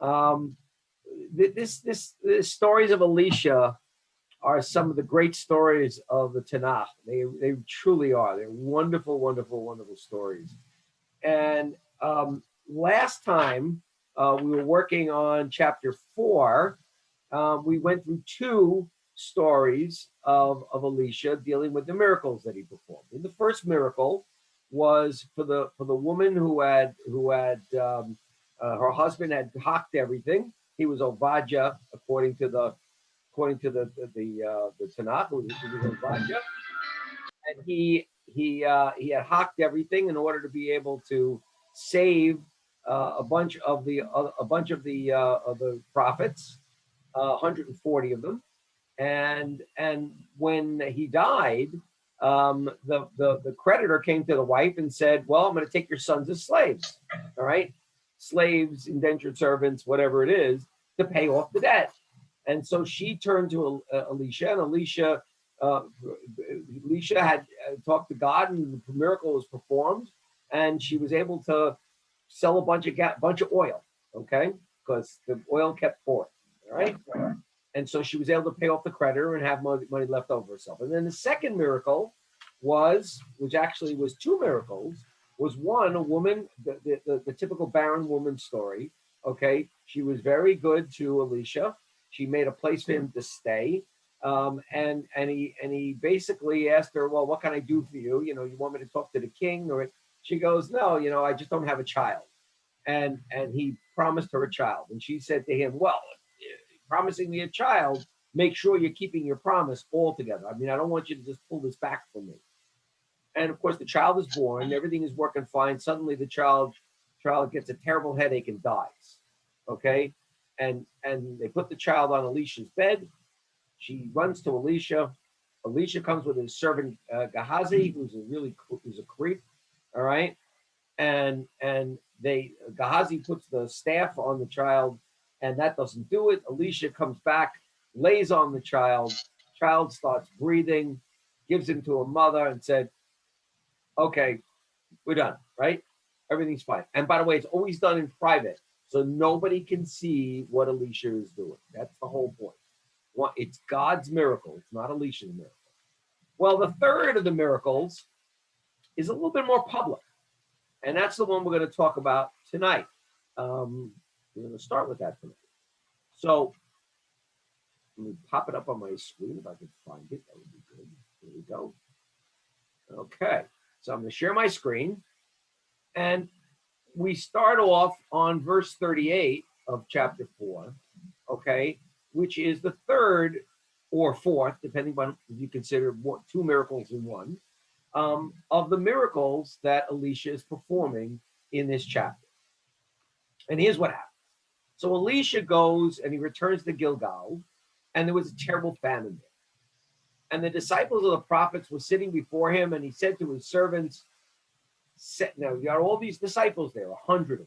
Um, this stories of Elisha are some of the great stories of the Tanakh. They truly are. They're wonderful, wonderful, wonderful stories. And last time we were working on chapter 4. We went through 2 stories of Elisha dealing with the miracles that he performed. And the first miracle was for the woman who had her husband had hocked everything. He was Obadiah, according to the Tanakh. He was Obadiah, and he had hocked everything in order to be able to save a bunch of the prophets, 140 of them. And when he died, the creditor came to the wife and said, "Well, I'm going to take your sons as slaves, all right, slaves, indentured servants, whatever it is, to pay off the debt." And so she turned to Elisha, and uh, Elisha had talked to God, and the miracle was performed, and she was able to sell a bunch of oil, okay, because the oil kept pouring, all right. And so she was able to pay off the creditor and have money left over herself. And then the second miracle was, which actually was 2 miracles, was one, a woman, the typical barren woman story. Okay, she was very good to Elisha. She made a place for him to stay. And he basically asked her, "Well, what can I do for you? You want me to talk to the king?" Or she goes, "No, I just don't have a child." And he promised her a child. And she said to him, "Well, promising me a child, make sure you're keeping your promise altogether. I mean, I don't want you to just pull this back from me." And of course, the child is born, everything is working fine. Suddenly, the child gets a terrible headache and dies. Okay, and they put the child on Elisha's bed. She runs to Elisha. Elisha comes with his servant Gehazi, who's a creep. All right, and Gehazi puts the staff on the child, and that doesn't do it. Elisha comes back, lays on the child. Child starts breathing, gives him to a mother, and said, "Okay, we're done. Right? Everything's fine." And by the way, it's always done in private, so nobody can see what Elisha is doing. That's the whole point. It's God's miracle. It's not Elisha's miracle. Well, the third of the miracles is a little bit more public. And that's the one we're going to talk about tonight. We're going to start with that tonight. So let me pop it up on my screen if I can find it. That would be good. Here we go. Okay. So I'm going to share my screen. And we start off on verse 38 of chapter 4, okay, which is the third or fourth, depending on if you consider 2 miracles in one, of the miracles that Elisha is performing in this chapter. And here's what happens. So Elisha goes and he returns to Gilgal, and there was a terrible famine there. And the disciples of the prophets were sitting before him, and he said to his servants, now you got all these disciples there, 100 of them.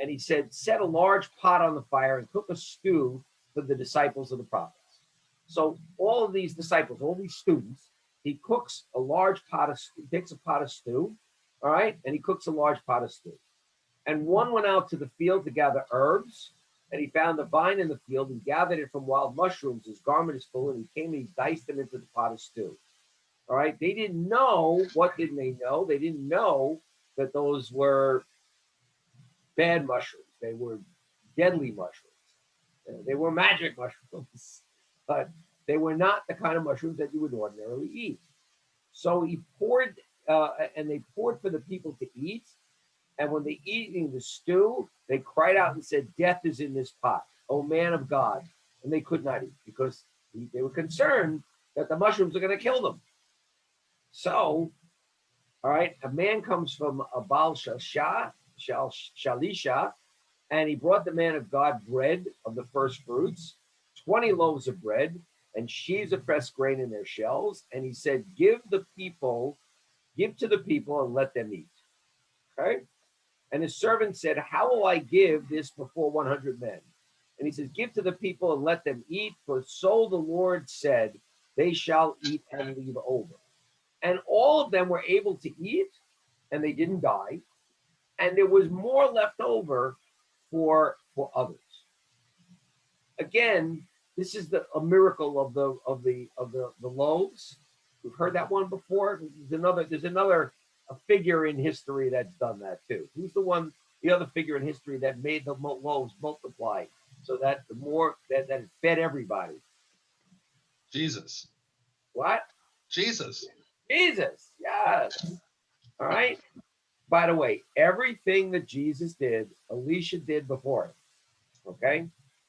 And he said, "Set a large pot on the fire and cook a stew for the disciples of the prophets." So all of these disciples, all these students, he cooks a large pot of stew, takes a pot of stew, all right, and he cooks a large pot of stew. And one went out to the field to gather herbs, and he found a vine in the field and gathered it from wild mushrooms. His garment is full, and he came and he diced them into the pot of stew. All right, they didn't know. What didn't they know? They didn't know that those were bad mushrooms. They were deadly mushrooms. They were magic mushrooms, but they were not the kind of mushrooms that you would ordinarily eat. So he poured, and they poured for the people to eat. And when they eating the stew, they cried out and said, "Death is in this pot, O man of God." And they could not eat because they were concerned that the mushrooms are going to kill them. So, all right, a man comes from Baal Shalisha, and he brought the man of God bread of the first fruits, 20 loaves of bread, and sheaves of pressed grain in their shells. And he said, give to the people, and let them eat. Okay? And his servant said, "How will I give this before 100 men?" And he says, "Give to the people and let them eat, for so the Lord said, they shall eat and leave over." And all of them were able to eat, and they didn't die. And there was more left over for for others. Again, this is a miracle of the loaves. We've heard that one before. There's another a figure in history that's done that too. Who's the other figure in history that made the loaves multiply so that the more that it fed everybody? Jesus. What? Jesus. Jesus. Yes. All right. By the way, everything that Jesus did, Elisha did before it. Okay?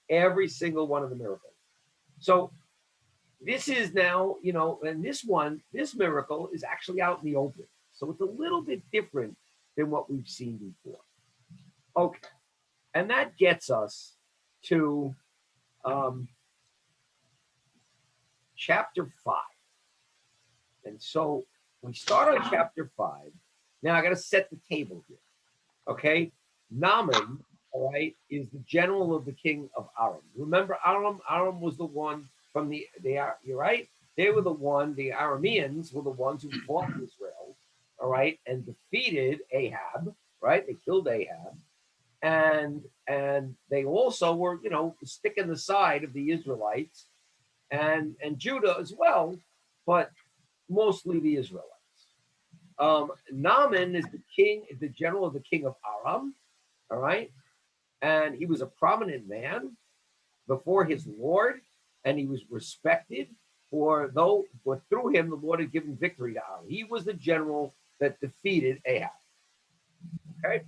Every single one of the miracles. So this is now, and this miracle is actually out in the open. So it's a little bit different than what we've seen before. Okay. And that gets us to chapter 5. And so we start on chapter 5. Now I got to set the table here. Okay. Naaman, all right, is the general of the king of Aram. Remember, Aram was the one from you're right? They were the Arameans were the ones who fought Israel, all right, and defeated Ahab, right? They killed Ahab. And they also were, stick in the side of the Israelites and Judah as well, but mostly the Israelites. Naaman is the general of the king of Aram, all right? And he was a prominent man before his Lord, and he was respected but through him, the Lord had given victory to Aram. He was the general that defeated Ahab, okay?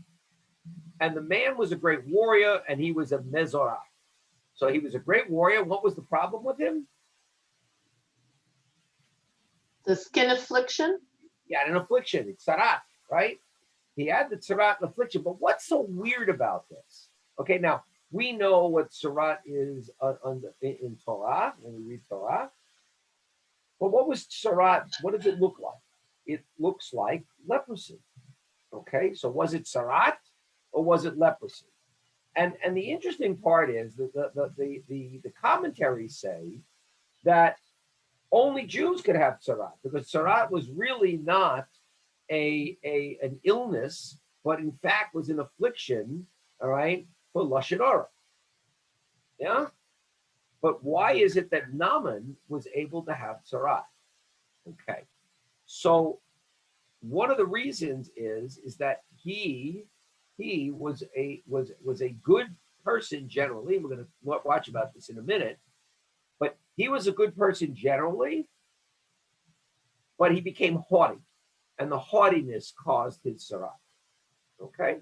And the man was a great warrior, and he was a Mezorah. So he was a great warrior. What was the problem with him? The skin affliction? He had an affliction. It's tzarat, right? He had the tzarat and affliction. But what's so weird about this? Okay, now, we know what tzarat is in Torah, when we read Torah. But what was tzarat? What does it look like? It looks like leprosy. Okay, so was it tzarat or was it leprosy? And the interesting part is that the commentaries say that only Jews could have tzarat, because tzarat was really not an illness, but in fact was an affliction, all right, for lashon hara. Yeah? But why is it that Naaman was able to have tzarat? Okay. So one of the reasons is that he was a good person generally. We're going to watch about this in a minute. But he was a good person generally, but he became haughty, and the haughtiness caused his tzarat. Okay?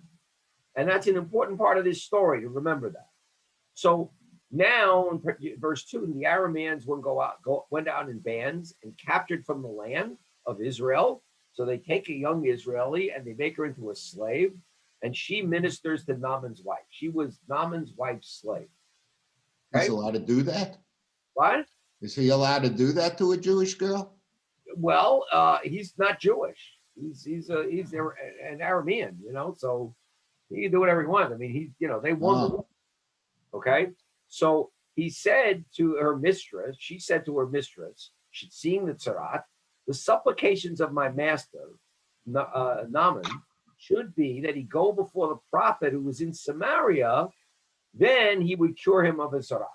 And that's an important part of this story to remember that. So now in verse 2, the Arameans went out in bands and captured from the land of Israel. So they take a young Israeli and they make her into a slave, and she ministers to Naaman's wife. She was Naaman's wife's slave. Okay? He's allowed to do that? What? Is he allowed to do that to a Jewish girl? Well, he's not Jewish. He's an Aramean, so he can do whatever he wants. I mean, they won the war. Okay? So she said to her mistress, seeing the tzarat, the supplications of my master, Naaman, should be that he go before the prophet who was in Samaria, then he would cure him of his tzarat.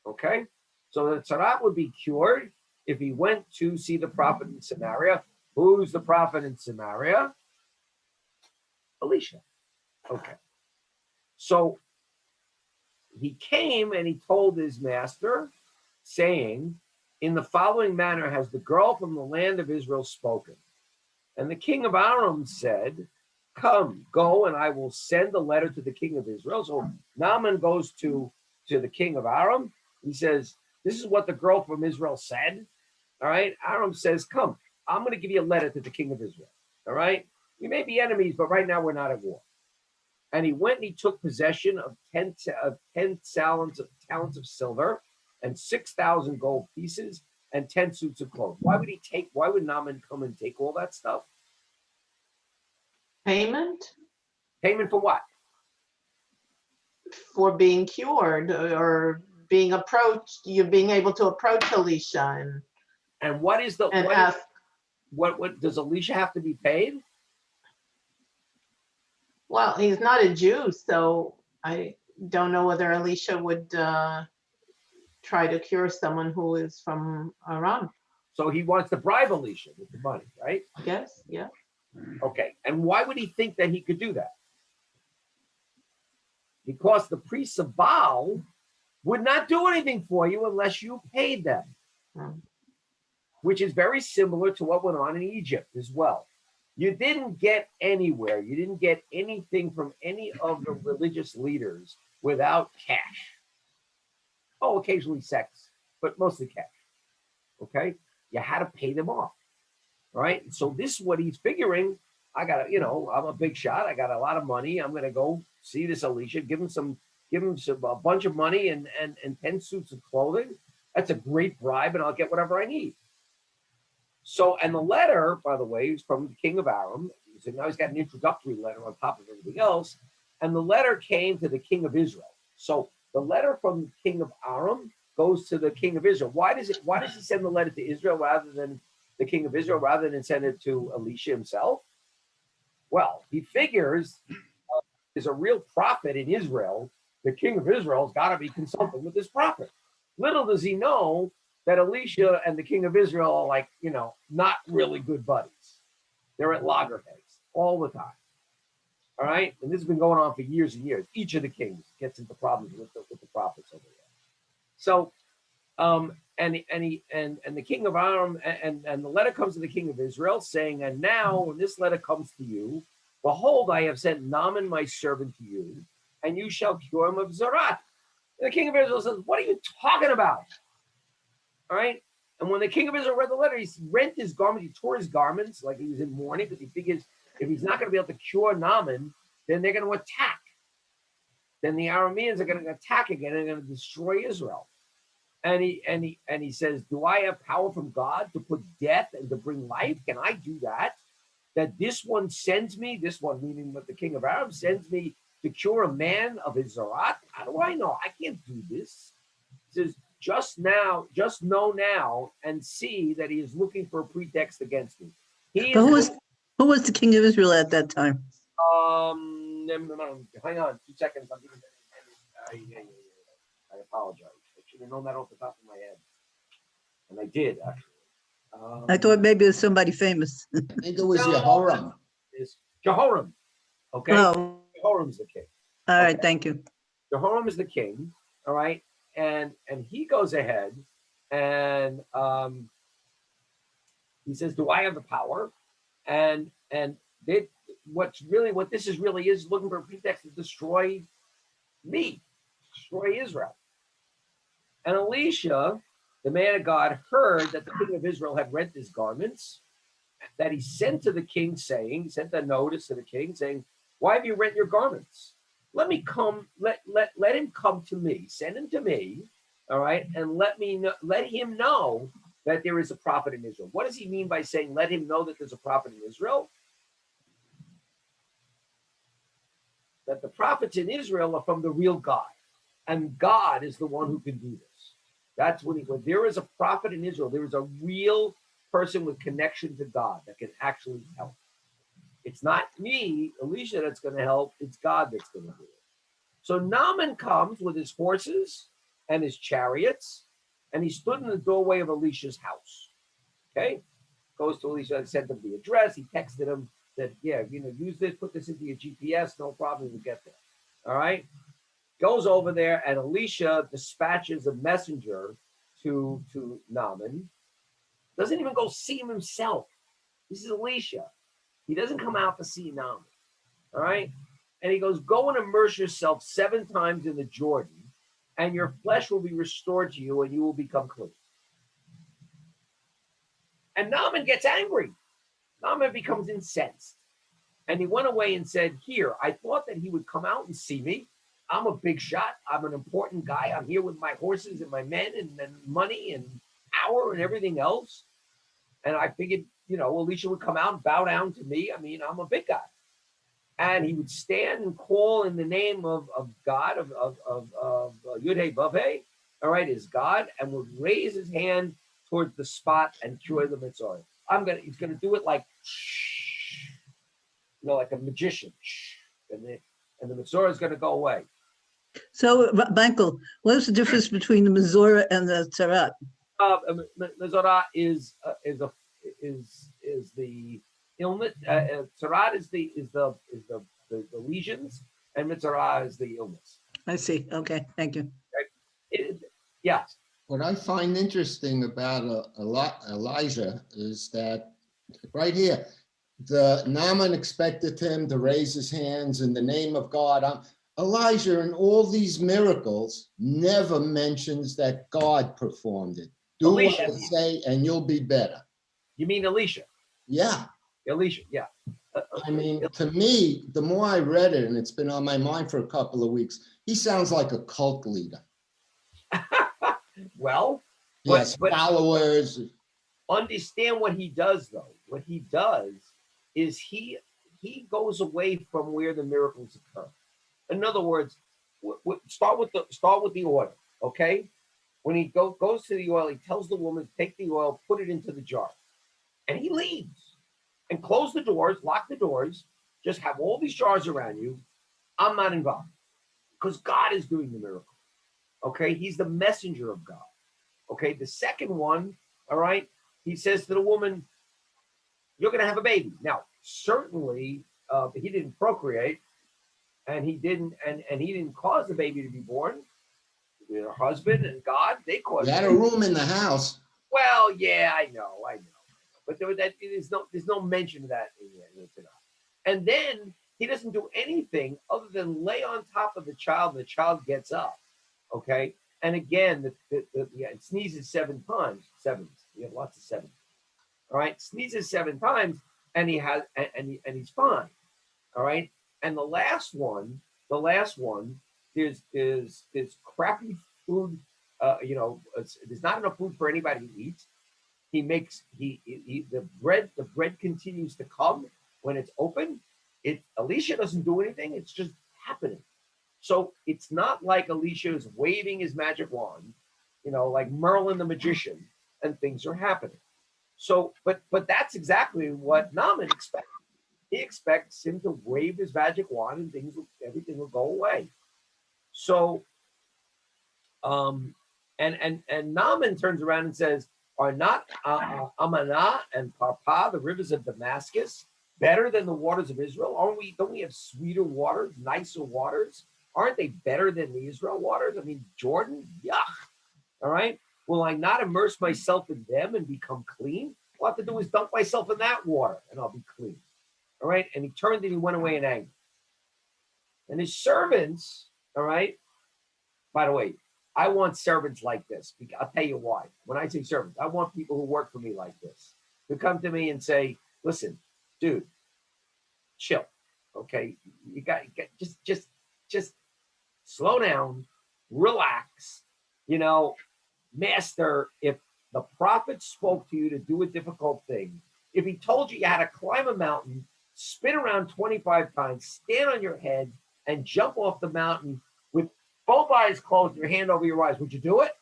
Okay? So the tzarat would be cured if he went to see the prophet in Samaria. Who's the prophet in Samaria? Elisha. Okay. So he came and he told his master, saying, in the following manner has the girl from the land of Israel spoken. And the king of Aram said, come, go, and I will send a letter to the king of Israel. So Naaman goes to the king of Aram. He says, this is what the girl from Israel said. All right. Aram says, come, I'm going to give you a letter to the king of Israel. All right. We may be enemies, but right now we're not at war. And he went and he took possession of 10 talents of silver and 6,000 gold pieces and 10 suits of clothes. Why would Naaman come and take all that stuff? Payment? Payment for what? For being cured or being approached, you being able to approach Elisha and what is the what does Elisha have to be paid? Well, he's not a Jew, so don't know whether Elisha would try to cure someone who is from Aram. So he wants to bribe Elisha with the money, right? I guess, yeah. Okay. And why would he think that he could do that? Because the priests of Baal would not do anything for you unless you paid them, which is very similar to what went on in Egypt as well. You didn't get anywhere. You didn't get anything from any of the religious leaders without cash. Oh, occasionally sex, but mostly cash. Okay? You had to pay them off. All right? So this is what he's figuring. I got to, I'm a big shot. I got a lot of money. I'm going to go see this Elisha, give him a bunch of money and 10 suits of clothing. That's a great bribe, and I'll get whatever I need. So, and the letter, by the way, is from the king of Aram. So now he's got an introductory letter on top of everything else. And the letter came to the king of Israel. So the letter from the king of Aram goes to the king of Israel. Why does he send the letter to Israel rather than the king of Israel, rather than send it to Elisha himself? Well, he figures there's a real prophet in Israel. The king of Israel's got to be consulting with this prophet. Little does he know that Elisha and the king of Israel are like, not really good buddies. They're at loggerheads all the time. All right. And this has been going on for years and years. Each of the kings gets into problems with the prophets over there. So, and the king of Aram, and the letter comes to the king of Israel saying, and now when this letter comes to you, behold, I have sent Naaman my servant to you, and you shall cure him of Zarat. And the king of Israel says, what are you talking about? All right. And when the king of Israel read the letter, he rent his garment, he tore his garments like he was in mourning, because he figures if he's not going to be able to cure Naaman, then they're going to attack. Then the Arameans are going to attack again and going to destroy Israel. And he says, do I have power from God to put death and to bring life? Can I do that? That this one sends me, this one meaning what the king of Aram sends me to cure a man of his Zarat? How do I know? I can't do this. He says, just know now and see that he is looking for a pretext against me. But who was the king of Israel at that time? Hang on 2 seconds. I apologize. I should have known that off the top of my head. And I did, actually. I thought maybe it was somebody famous. I think it was Jehoram. It's Jehoram. Okay? Oh, Jehoram's the king. all right, Okay. thank you. Jehoram is the king, all right? And he goes ahead and he says, do I have the power? And what this is really is looking for a pretext to destroy me, destroy Israel. And Elisha, the man of God, heard that the king of Israel had rent his garments, that he sent to the king saying, sent a notice to the king saying, why have you rent your garments? Let me come, let him come to me, send him to me, all right, and let him know that there is a prophet in Israel. What does he mean by saying, let him know that there's a prophet in Israel? That the prophets in Israel are from the real God, and God is the one who can do this. That's when there is a prophet in Israel, there is a real person with connection to God that can actually help. It's not me, Elisha, that's going to help. It's God that's going to do it. So Naaman comes with his horses and his chariots, and he stood in the doorway of Elisha's house. Okay? Goes to Elisha, sent him the address. He texted him, said, yeah, use this, put this into your GPS, no problem, you'll get there. All right? Goes over there, and Elisha dispatches a messenger to Naaman. Doesn't even go see him himself. This is Elisha. He doesn't come out to see Naaman. All right? And he goes, go and immerse yourself 7 times in the Jordan, and your flesh will be restored to you, and you will become clean. And Naaman gets angry. Naaman becomes incensed. And he went away and said, here, I thought that he would come out and see me. I'm a big shot. I'm an important guy. I'm here with my horses and my men and money and power and everything else. And I figured, Elisha would come out and bow down to me. I mean, I'm a big guy. And he would stand and call in the name of God, of Yud-Hey Vav-Hey, all right, is God, and would raise his hand towards the spot and cure the mitzvah. He's gonna do it like, like a magician, and the mitzvah is gonna go away. So, Michael, what is the difference between the Mizora and the Tzarat? Mizorah is the illness. Tzara'at is the lesions, and Mitzorah is the illness. I see. Okay, thank you. Yeah. What I find interesting about Elijah is that right here, the Naaman expected him to raise his hands in the name of God. Elijah, in all these miracles, never mentions that God performed it. Do what I say and you'll be better. You mean Elisha? Yeah. Elisha, yeah. I mean, to me, the more I read it, and it's been on my mind for a couple of weeks, he sounds like a cult leader. Well, He has followers. Understand what he does, though. What he does is he goes away from where the miracles occur. In other words, start with the order, okay? When he goes to the oil, he tells the woman to take the oil, put it into the jar, and he leaves and close the doors, lock the doors, just have all these jars around you. I'm not involved because God is doing the miracle. Okay, he's the messenger of God. Okay, the second one, all right, he says to the woman, "You're going to have a baby." Now, certainly, he didn't procreate, and he didn't cause the baby to be born. Her husband and God, they caused. You had a room in the house. Well, yeah, I know, but there's no mention of that in there. And then he doesn't do anything other than lay on top of the child, and the child gets up. Okay, and again, it sneezes 7 times. Sevens. We have lots of sevens. All right, sneezes 7 times, and he's fine. All right, and the last one, there's crappy food. There's not enough food for anybody to eat. He makes the bread continues to come when it's open. Elisha doesn't do anything. It's just happening. So it's not like Elisha is waving his magic wand, like Merlin the magician, and things are happening. So, but that's exactly what Naaman expects. He expects him to wave his magic wand and everything will go away. So, and Naaman turns around and says, "Are not Amanah and Parpah, the rivers of Damascus, better than the waters of Israel? Don't we have sweeter waters, nicer waters? Aren't they better than the Israel waters? I mean, Jordan, yuck. All right. Will I not immerse myself in them and become clean? All I have to do is dunk myself in that water and I'll be clean." All right. And he turned and he went away in anger. And his servants, all right. By the way, I want servants like this. I'll tell you why. When I say servants, I want people who work for me like this, who come to me and say, "Listen, dude, chill. Okay. You got just slow down, relax. Master, if the prophet spoke to you to do a difficult thing, if he told you had to climb a mountain, spin around 25 times, stand on your head, and jump off the mountain with both eyes closed, your hand over your eyes, would you do it?"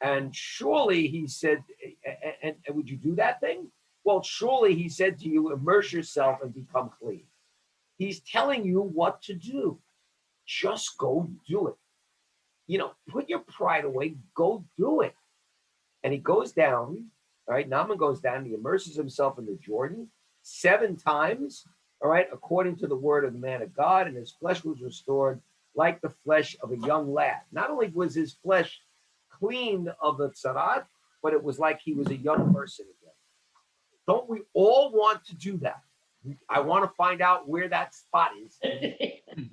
And surely he said, and would you do that thing? Well, surely he said to you, immerse yourself and become clean. He's telling you what to do. Just go do it. Put your pride away, go do it. And he goes down, all right, Naaman goes down, he immerses himself in the Jordan 7 times, all right, according to the word of the man of God, and his flesh was restored like the flesh of a young lad. Not only was his flesh cleaned of the tzarat, but it was like he was a young person again. Don't we all want to do that? I want to find out where that spot is. I'm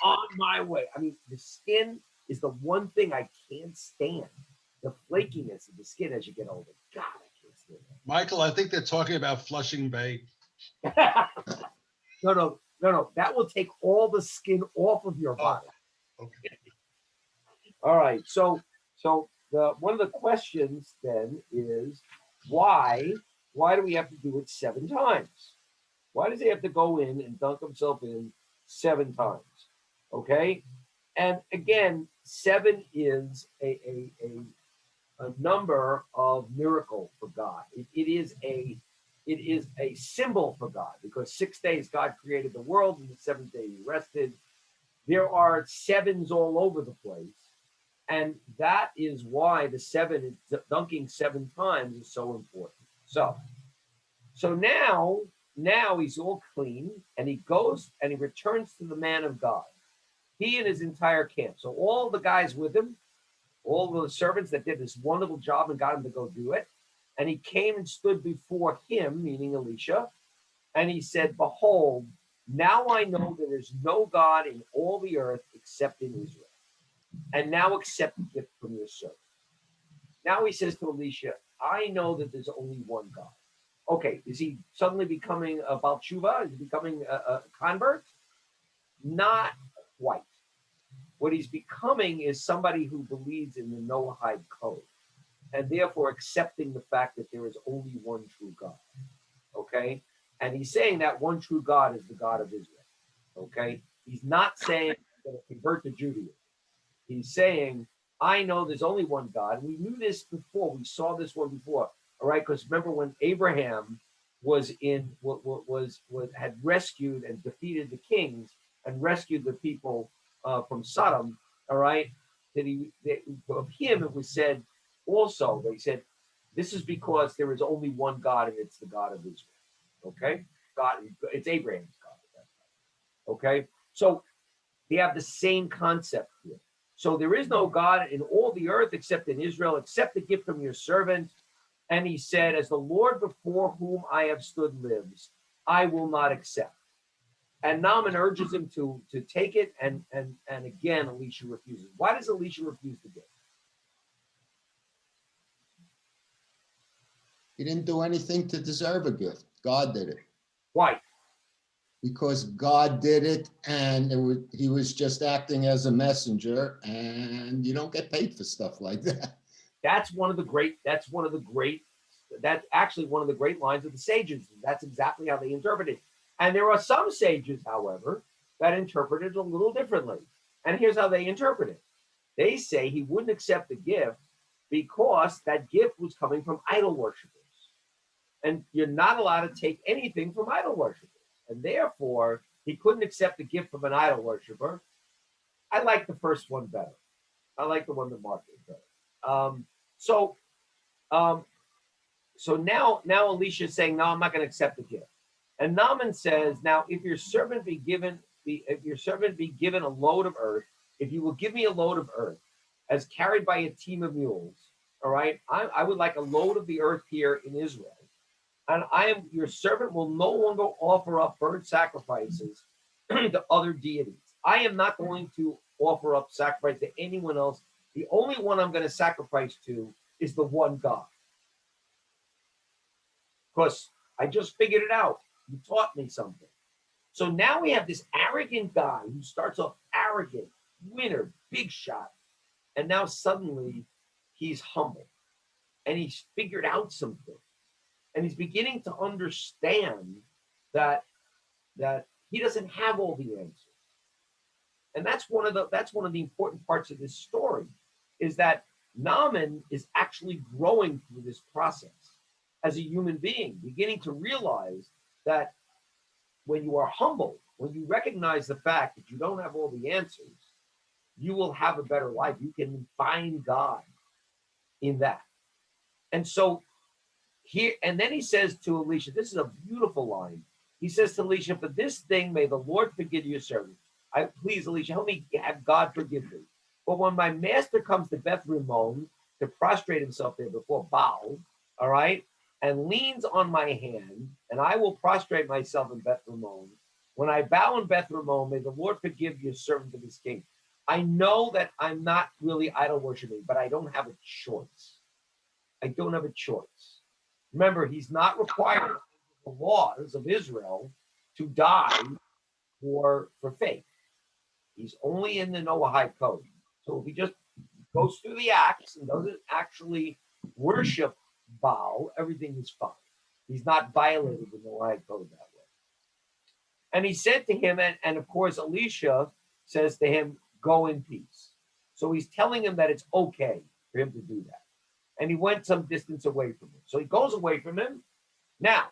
on my way. I mean, the skin is the one thing I can't stand. The flakiness of the skin as you get older. God, I can't stand Michael, I think they're talking about Flushing Bay. that. No. That will take all the skin off of your body. Okay. All right. So one of the questions then is why do we have to do it 7 times? Why does he have to go in and dunk himself in 7 times? Okay. And again, 7 is a number of miracle for God. It is a symbol for God because 6 days God created the world and the 7th day he rested. there are sevens all over the place. And that is why the seven, dunking 7 times is so important. So now he's all clean, and he goes and he returns to the man of God. He and his entire camp. So all the guys with him, all the servants that did this wonderful job and got him to go do it. And he came and stood before him, meaning Elisha, and he said, behold, now I know there is no God in all the earth except in Israel. And now accept the gift from your servant. Now he says to Elisha, I know that there's only one God. Okay, is he suddenly becoming a Baal Tshuva? Is he becoming a convert? Not quite. What he's becoming is somebody who believes in the Noahide code, and therefore accepting the fact that there is only one true God. Okay? And he's saying that one true God is the God of Israel. Okay? He's not saying he's going to convert to Judaism. He's saying, I know there's only one God. And we knew this before. We saw this one before. All right? Because remember when Abraham had rescued and defeated the kings and rescued the people from Sodom, all right? Of him it was said also, they said, this is because there is only one God, and it's the God of Israel. Okay? God, it's Abraham's God. Okay? So they have the same concept here. So there is no God in all the earth except in Israel, except the gift from your servant. And he said, as the Lord before whom I have stood lives, I will not accept. And Naaman urges him to take it, and again, Elisha refuses. Why does Elisha refuse the gift? He didn't do anything to deserve a gift. God did it. Why? Because God did it, and he was just acting as a messenger, and you don't get paid for stuff like that. That's actually one of the great lines of the sages. That's exactly how they interpret it. And there are some sages, however, that interpret it a little differently. And here's how they interpret it. They say he wouldn't accept the gift because that gift was coming from idol worshipers. And you're not allowed to take anything from idol worshipers. And therefore, he couldn't accept the gift from an idol worshiper. I like the first one better. I like the one that Mark did better. So now Elisha is saying, no, I'm not going to accept the gift. And Naaman says, now, if your servant be given a load of earth, if you will give me a load of earth as carried by a team of mules, all right, I would like a load of the earth here in Israel. And your servant will no longer offer up burnt sacrifices to other deities. I am not going to offer up sacrifice to anyone else. The only one I'm going to sacrifice to is the one God. Because I just figured it out. You taught me something. So now we have this arrogant guy who starts off arrogant, winner, big shot. And now suddenly he's humble. And he's figured out something. And he's beginning to understand that he doesn't have all the answers. And that's one of the important parts of this story, is that Naaman is actually growing through this process as a human being, beginning to realize that when you are humble, when you recognize the fact that you don't have all the answers, you will have a better life. You can find God in that. And so here, and then he says to Elisha, this is a beautiful line. He says to Elisha, for this thing may the Lord forgive your servant. Please, Elisha, help me have God forgive me. But when my master comes to Beth Rimmon to prostrate himself there before Baal, all right, and leans on my hand, and I will prostrate myself in Beth Rimmon. When I bow in Beth Rimmon, may the Lord forgive your servant of his king. I know that I'm not really idol worshiping, but I don't have a choice. I don't have a choice. Remember, he's not required under the laws of Israel to die for faith. He's only in the Noahide code. So if he just goes through the acts and doesn't actually worship Baal, everything is fine. He's not violated the Noahide code that way. And he said to him, and of course, Elisha says to him, go in peace. So he's telling him that it's okay for him to do that. And he went some distance away from him. So he goes away from him. Now,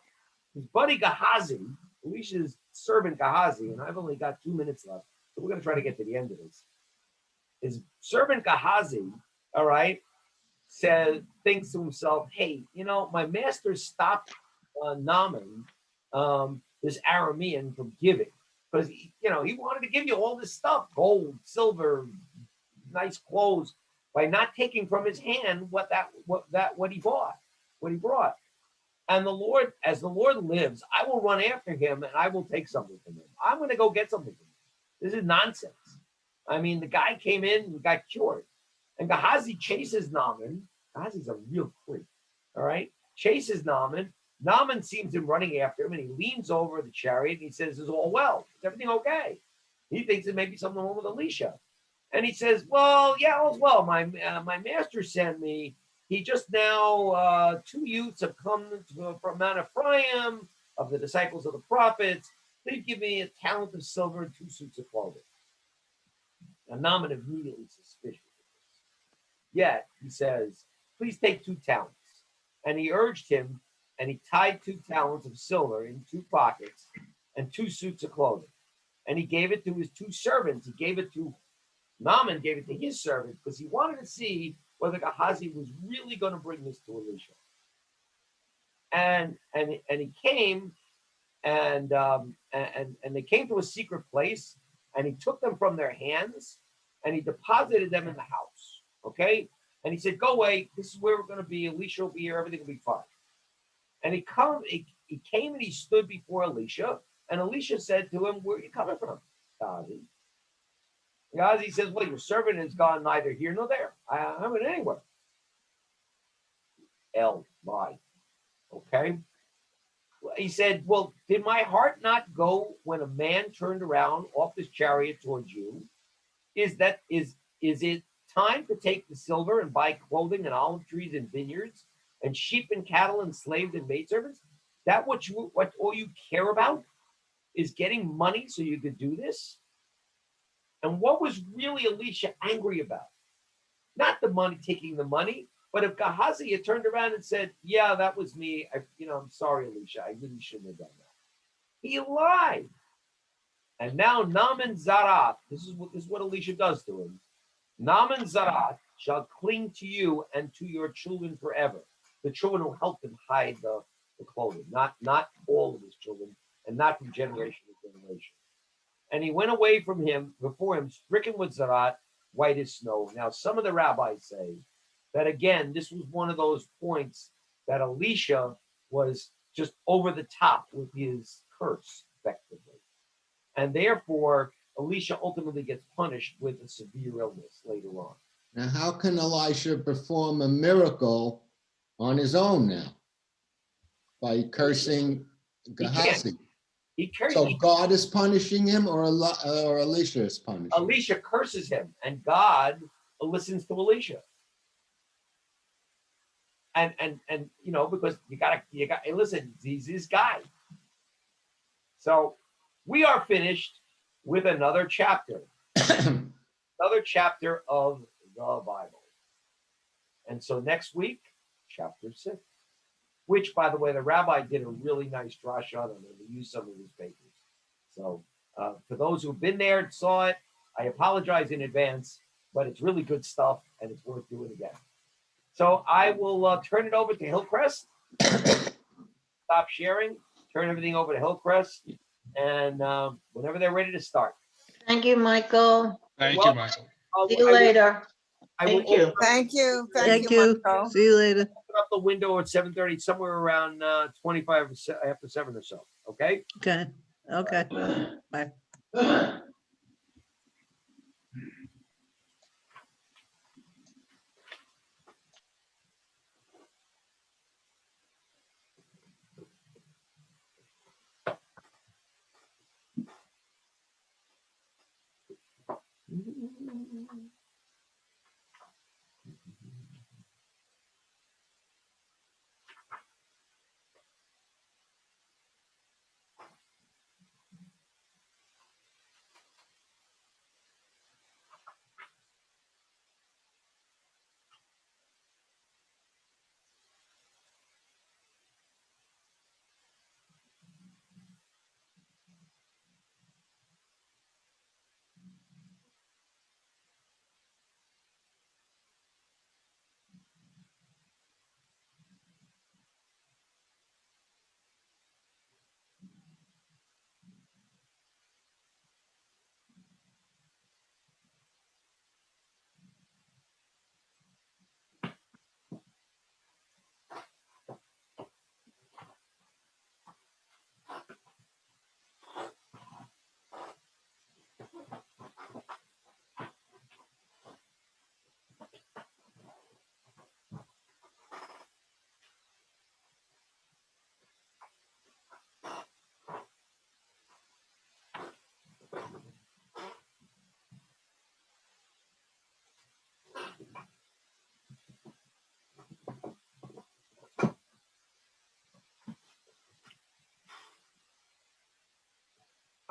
his buddy Gehazi, Elisha's servant Gehazi, and I've only got 2 minutes left. So we're going to try to get to the end of this. His servant Gehazi, all right, thinks to himself, hey, my master stopped Naaman, this Aramean, from giving. Because, he wanted to give you all this stuff, gold, silver, nice clothes, by not taking from his hand what he brought. And the Lord, as the Lord lives, I will run after him and I will take something from him. I'm going to go get something from him. This is nonsense. I mean, the guy came in and got cured. And Gehazi chases Naaman. Gehazi's a real creep. All right. Chases Naaman. Naaman sees him running after him and he leans over the chariot and he says, is all well? Is everything okay? He thinks it may be something wrong with Elisha. And he says, well, yeah, all's well. My master sent me. He just now, 2 youths have come from Mount Ephraim, of the disciples of the prophets. Please give me a talent of silver and 2 suits of clothing. And Naaman immediately suspicious of this. Yet he says, please take 2 talents. And he urged him, and he tied 2 talents of silver in 2 pockets and 2 suits of clothing. And he gave it to his 2 servants. Naaman gave it to his servant because he wanted to see whether Gehazi was really going to bring this to Elisha. And he came, and they came to a secret place, and he took them from their hands, and he deposited them in the house. Okay, and he said, "Go away. This is where we're going to be. Elisha will be here. Everything will be fine." And he came and he stood before Elisha, and Elisha said to him, "Where are you coming from, Gehazi?" Gehazi says, well, your servant has gone neither here nor there. I haven't anywhere. My. Okay. He said, well, did my heart not go when a man turned around off his chariot towards you? Is it time to take the silver and buy clothing and olive trees and vineyards and sheep and cattle and slaves and maidservants? That what all you care about is getting money so you could do this? And what was really Elisha angry about? Not the money, taking the money, but if Gehazi had turned around and said, yeah, that was me. I'm sorry, Elisha. I really shouldn't have done that. He lied. And now Naaman Zarath, this is what Elisha does to him. Naaman Zarath shall cling to you and to your children forever. The children who helped him hide the clothing, not all of his children, and not from generation to generation. And he went away from him, before him, stricken with Zarath, white as snow. Now, some of the rabbis say that, again, this was one of those points that Elisha was just over the top with his curse, effectively. And therefore, Elisha ultimately gets punished with a severe illness later on. Now, how can Elisha perform a miracle on his own now? By cursing Gehazi. So God is punishing him, or Elisha is punishing him? Elisha curses him, and God listens to Elisha. And because you got listen, he's this guy. So we are finished with another chapter. Another chapter of the Bible. And so next week, chapter 6. Which, by the way, the rabbi did a really nice drash on it, and we used some of his papers. So for those who've been there and saw it, I apologize in advance, but it's really good stuff, and it's worth doing again. So I will turn it over to Hillcrest. Stop sharing, turn everything over to Hillcrest, and whenever they're ready to start. Thank you, Michael. Thank you, Michael. See you later. Thank you. Thank you. Thank you. Michael. See you later. Open up the window at 7:30, somewhere around 25 after 7 or so. Okay. Okay. Bye.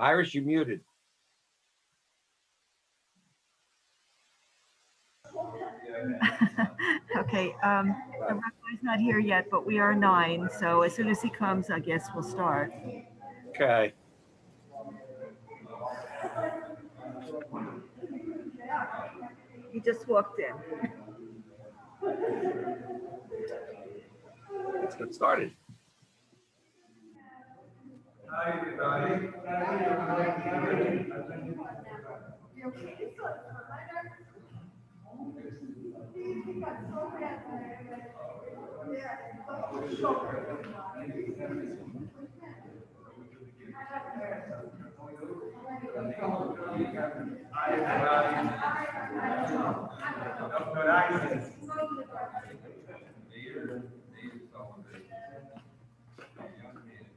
Iris, you muted. Okay, the rabbi's not here yet, but we are 9, so as soon as he comes, I guess we'll start. Okay. He just walked in. Let's get started.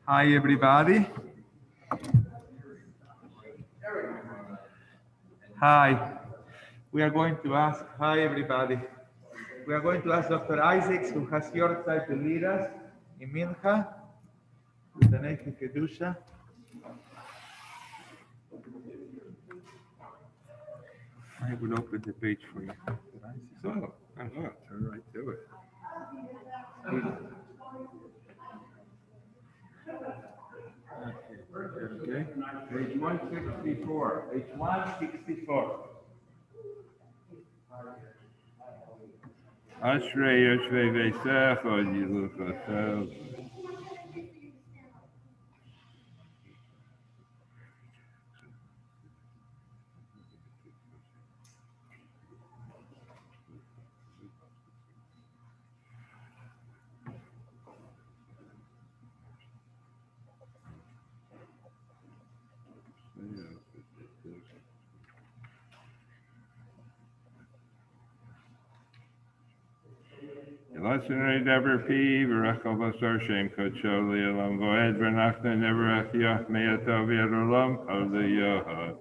Hi, everybody. Hi. We are going to ask, hi, everybody. We are going to ask Dr. Isaacs, who has your side to lead us in Mincha, with the name of Kedusha. I will open the page for you. Dr. Isaacs. Oh, turn right to it. Okay. Page 164. Page 164. Ashrei Yoshvei Veisech, O Yiluchotel. Yelasinei Dever Pi, Berachal Basar Shem Kodsho Li'olam Voed, Vernachta Neverach Yach Me'atov Yerolam, Hallelujah.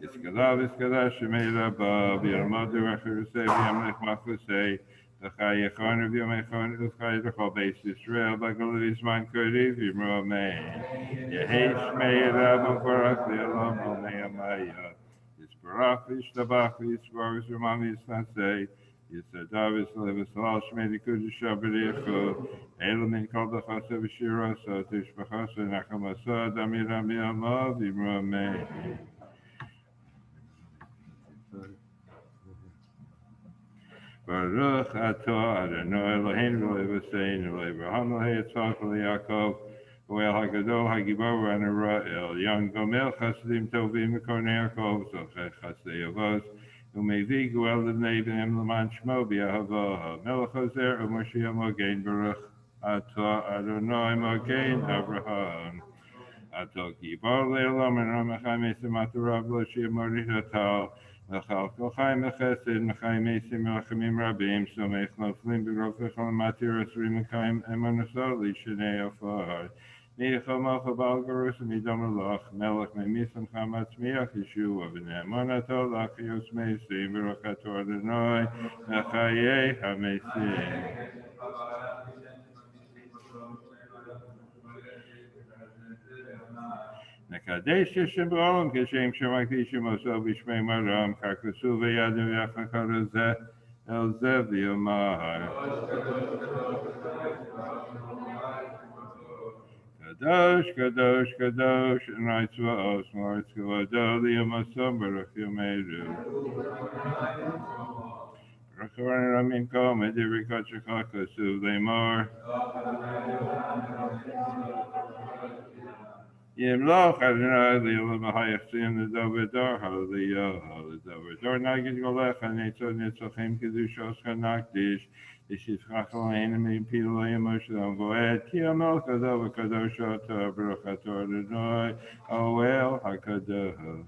Yiskadav, Yiskadav, Shemei Rabba, V'yamod V'rachar Usei, V'yamlech Machusei, V'chai Yechon, V'yamechon, V'chai V'chol Beis Yisrael, B'gol V'zman Kori, V'yimro Amen. Yehei Shmei Rabba, V'rach Li'olam, Hallelujah. Yisbarach, Yishtabach, Yisbar, Yisramam, Yisnasei, Yisadavis Levasalal Shmei Kudish Shabbat Elam Kol Dachasa V'Shirasa Tishbachasa Nachamasa Damira Miyama V'Imra Baruch Atah Adonai Eloheinu V'Levaseinu V'Avraham V'Yitzchak V'Yaakov V'El Hagadol Hagibor V'Anara El Yon Gomel Chasadim Tovim V'Kornei Yaakov Zocheh Chasdei Avos Umevi Guel L'Bnei B'Nem L'man Shmo B'Yahava Melech Ozer U'Moshiach Mogein Baruch Atah Adonai Mogein Avraham Atah Gibor Le'olam and Ramachai Mesim Atarav L'Shia Morihatal L'Chal Kol Chaim L'Chesed L'Chaim Mesim L'Chemim Rabim Somech L'Flim B'Rof L'Chol Matir Asrim L'Chaim Emonasol L'Shnei Afar Michal Malcha Baal Garus Midam Alach Melech Memisam Chamatz Miach Yeshua V'Ne'emonato L'Achios Mesim V'Rochato Adonai L'Chayei HaMesim Nekadesh Yishem B'Olam Kishem Shemakdishim Oso B'Shmei Maram Karkasu V'Yadim V'Achakar Zeh El Zev V'Yomar Kadosh, Kadosh, Kadosh, Nights V'Os, Moritz Kavado, Liyamasam, Baruch Yomeru. Rakaran Ramin Kom, Edivrikot Shechaka, Suv Lemar. Yimloch Adonai Li'olam Ha'yachsim L'Dovedor, Hallelujah, Hallelujah. Nagid Golech, Hanetzot Netzachim Kedushos Kanakdish, Yishifchach Aleinu Mipil Yemoshem Voed, Ki Amel Kadosh Kadosh Ata, Baruch Atah Adonai, Oel HaKadosh.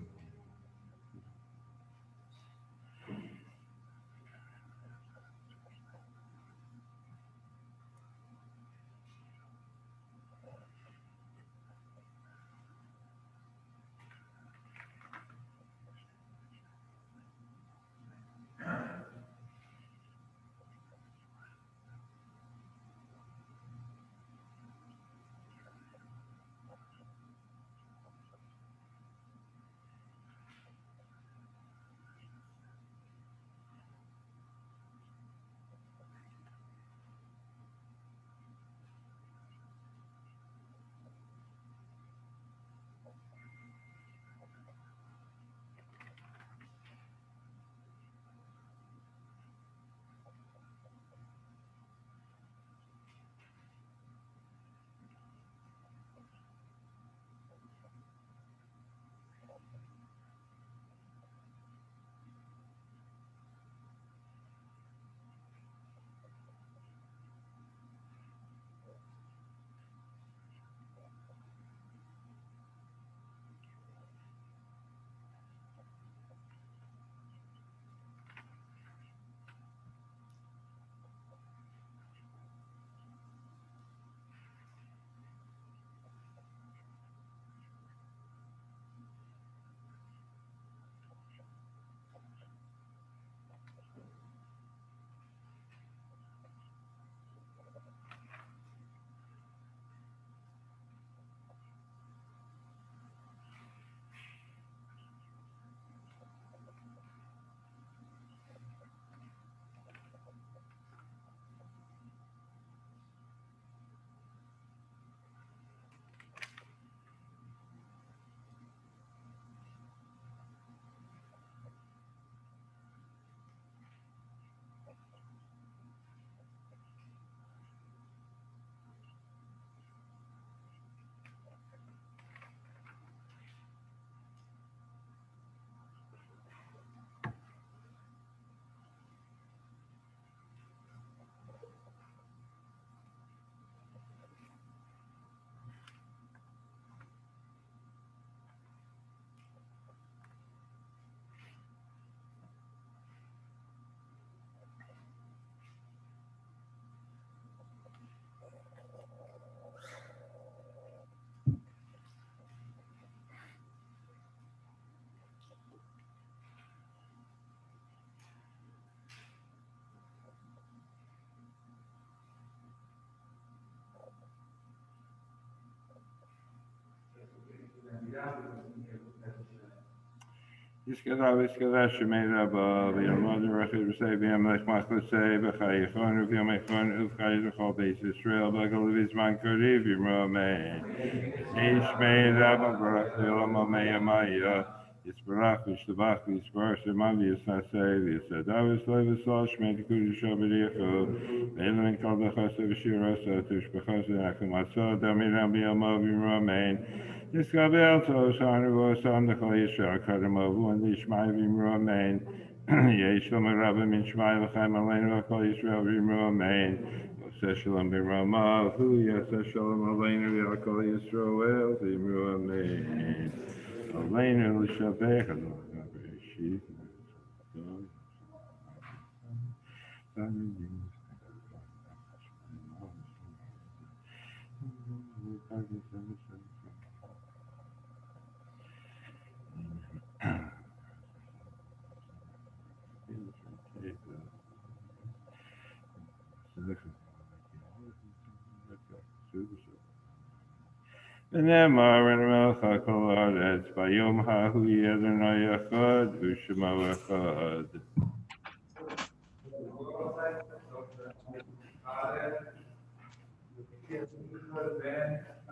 Iskadav iskadav shemei rabba v'yamod rachid v'sei v'yamelech machlasei v'chayechon v'yamechon uv'chayet v'chol beis Yisrael v'gol v'zman kariv v'yimromein Yishmei rabba barach v'yolam ameyamaya Yisbarach v'shtabach v'yisbarach sheman v'yisnasei v'yisadav v'sloi v'sol shmei t'kudish v'diyachu v'elam kol b'chasa v'shirasa tushbachasa v'akumatsa damiram v'yamov v'yimromein Yisrael to Shanavos on the Chayisha, Kadamavu, and the Ishmael Vimromain. Yeshlam Rabba Min Shmael Chaim Alenu, Kol Yisrael Vimromain. Seshalom Bimrama, Hu Yaseshalom Alenu, Kol Yisrael Vimromain. Alenu Lishabech, ונאמר אל המלך כל הארץ ביום ההוא יהיה אדוני אחד ושמו אחד.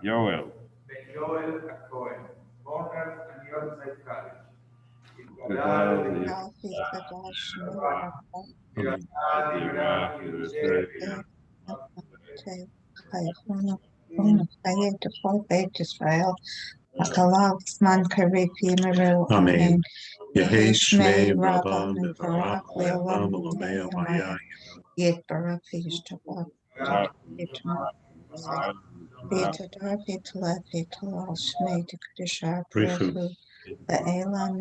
יואל. Joel Cohen, Bonner and Yorkshire College. Amen. Yehi Shmei Rabba Mevarach Le'olam Olamei Amaya Yitbarach V'Yishtabach V'Yitadar V'Yitala V'Yitala Shmei T'Kudisha Baruchu V'Elam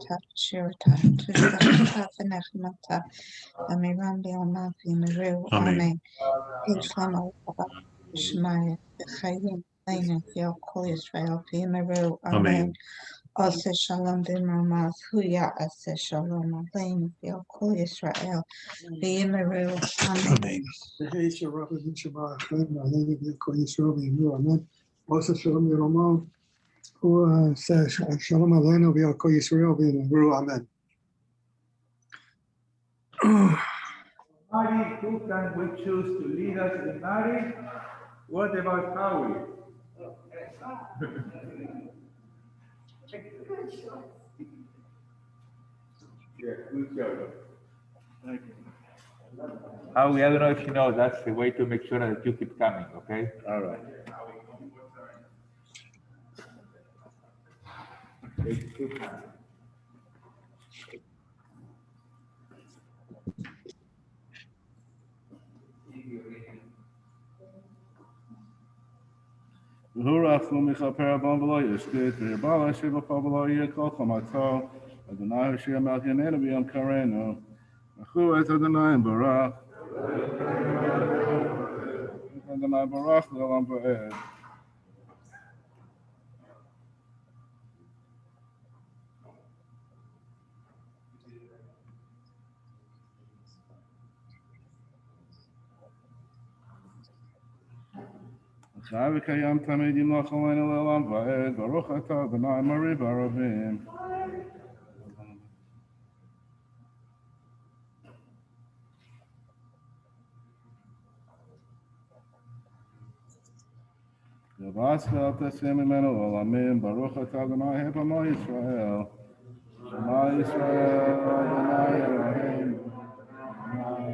Tachshirata Tushbachata V'Nechmata Amiram B'Yamav V'Yimiru Amen. Yishlama Shmaya V'Chayim Leina V'Yokol Yisrael V'Yimiru Amen. Ase shalom b'mamav huya ase shalom aleinu v'yokol Yisrael v'yimeru amen. Hey, Rabbi Shabbat, Aleinu v'yokol Yisrael v'yimeru amen. Ase shalom b'mamav huya shalom aleinu v'yokol Yisrael v'yimeru amen. Mary, who can we choose to lead us in Mary? What about Howie? Yeah, good choice. Howie, I don't know if you know, that's the way to make sure that you keep coming, okay? All right. V'hurach lo michaper abon v'lo yishkit v'yabala shiva kol v'lo yikol chomato Adonai Hashem al yanenu b'yom karenu Achu et Adonai barach Adonai barach l'olam v'ed Chai v'kayam tamid yimlach aleinu l'olam v'ed Baruch atah Adonai Mari Baravim Yavas ve'al tasem imenu olamim Baruch atah Adonai hebamo Yisrael Shema Yisrael Adonai Elohim Adonai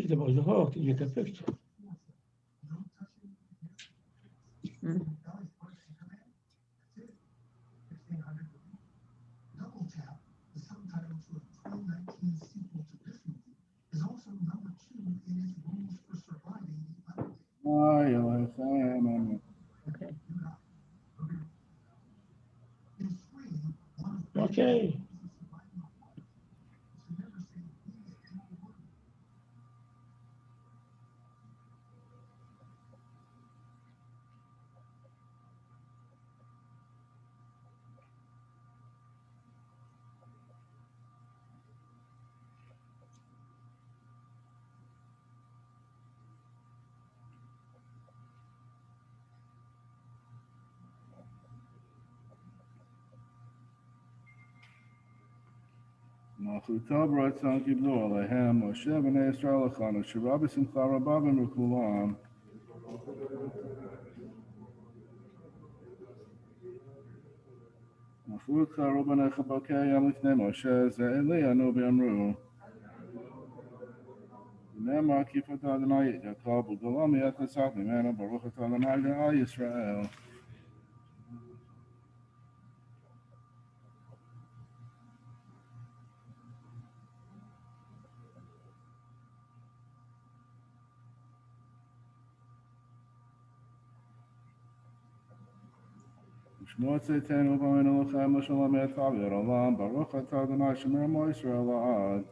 Echad the most hot, you can picture. Mm. Okay. Okay. מלכותו ברצון קיבלו עליהם, משה בני ישראל לכנו, שירה בשמחה רבה ומכולם. נפלו קראו בניך בוקר לפני משה, זה אלי ענו ואמרו. נאמר כי פתה אדוני את יעקב, וגדולה מיד חסך ממנו, ברוך אתה אדוני גאל ישראל. ושמוע צאתנו ובאנו לכם לשלום את אוויר עולם, ברוך אתה אדוני שמר עמו ישראל לעד.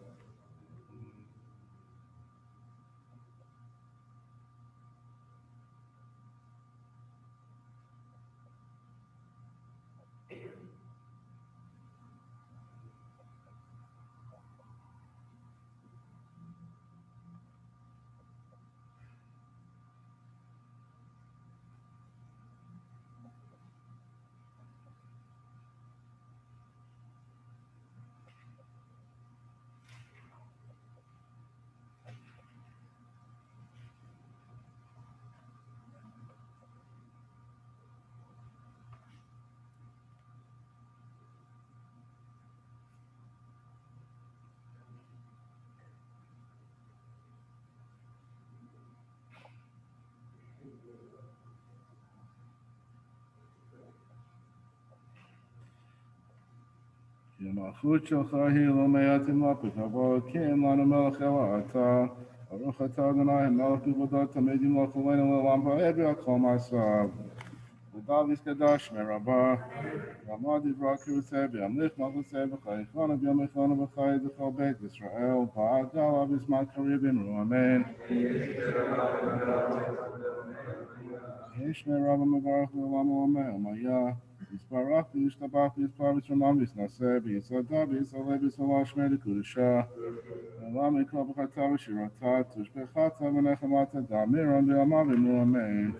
כי המלכות שלך היא לא מעטים לה בכבוד, כי אין לנו מלך אלא אתה. ברוך אתה אדוני המלך בכבודו תמיד ימלוך עלינו לעולם ועד ועל כל מעשיו. ודוד קדש מרבה, ואמר דברה כרוצה וימליך מלכותו וחייכנו וימליכנו וחי בכל בית ישראל, ועד גלה בזמן קריב אמרו אמן. ישמע רב המברך לעולם ועולמי ומהיה. יספרך וישתבח ויספר ושמם ויסנשא ויסעדה ויסעלה ויסעלה שמי לקודשה. לעולם יקרא בחרתה ושירתה תושבחת ונחמת דמירם ויאמר אמרו אמן.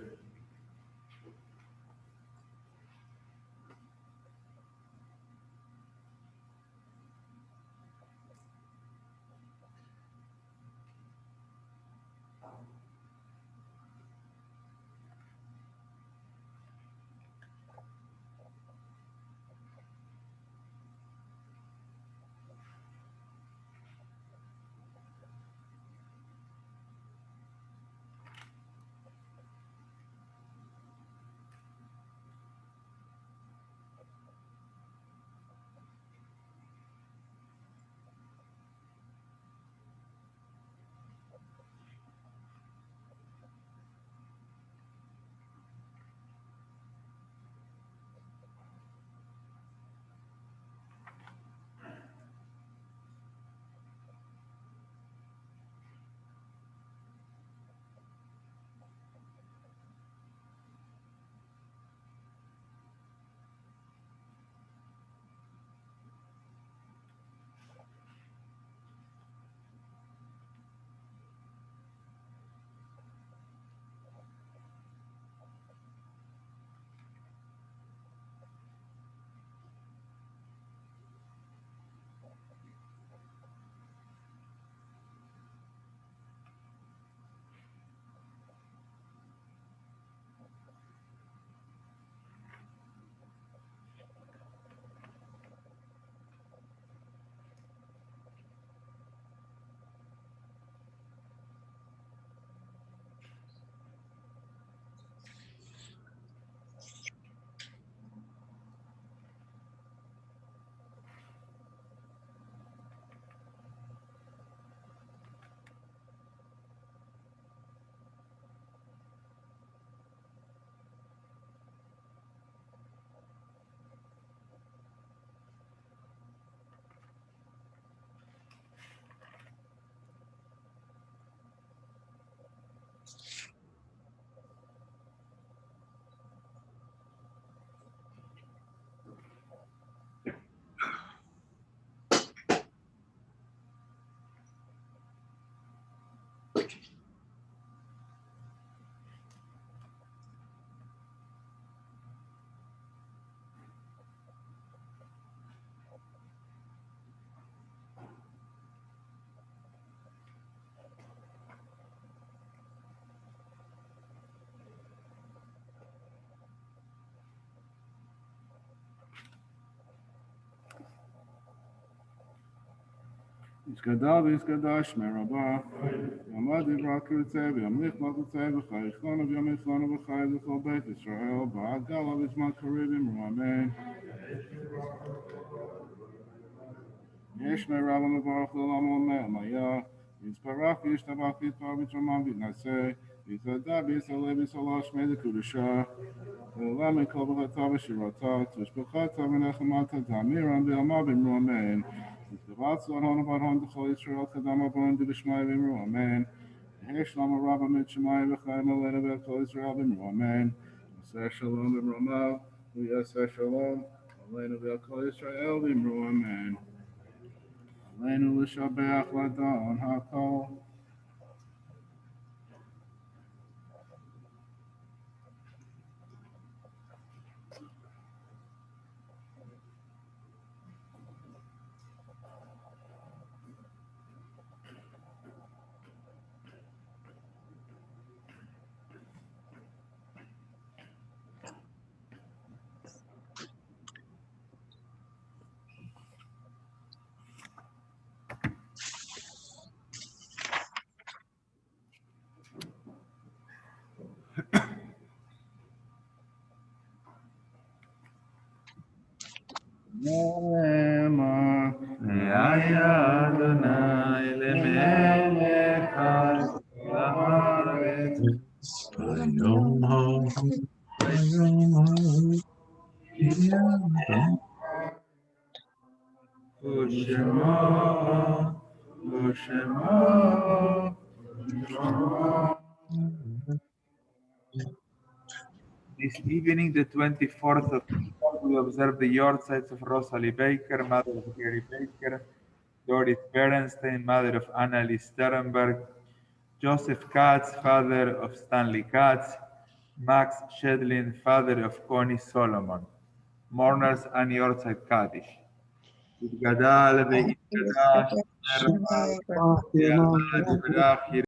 ישגדל וישגדש מרבה, יעמד יברק ירצה וימליך מלכותי וחייכון וימיכון וחי לכל בית ישראל, בעגלה בזמן קריב אמרו אמן. יש מרבה מברך לעולם ועולמי עמיה, יתברך וישתבח ויתברך ויתרומם ויתנשא, ויתוודה ויסעלה ויסעלה שמי לקודשה, ועולם מכל ברכתה ושירתה, תשבחתה ונחמתה תאמירם ועלמה ואמרו אמן. יתברך צאן הון ובת הון בכל ישראל קדם עוון דבשמיא ואמרו אמן. יהי שלום הרבה מת שמיים וחיים עלינו ועל כל ישראל ואמרו אמן. יעשה שלום במרומיו ויעשה שלום עלינו ועל כל ישראל ואמרו אמן. עלינו לשבח לדון הכל. Nema, Yaya Adonai lemelech haaretz. Ushema, Ushema, This evening, the 24th of April, we observe the yahrzeits of Rosalie Baker, mother of Gary Baker, Dorit Berenstein, mother of Annalie Sternberg, Joseph Katz, father of Stanley Katz, Max Shedlin, father of Connie Solomon. Mourners and Yortzeit Kaddish. Yitgadal ve'yitgadash, Yamad Yivrach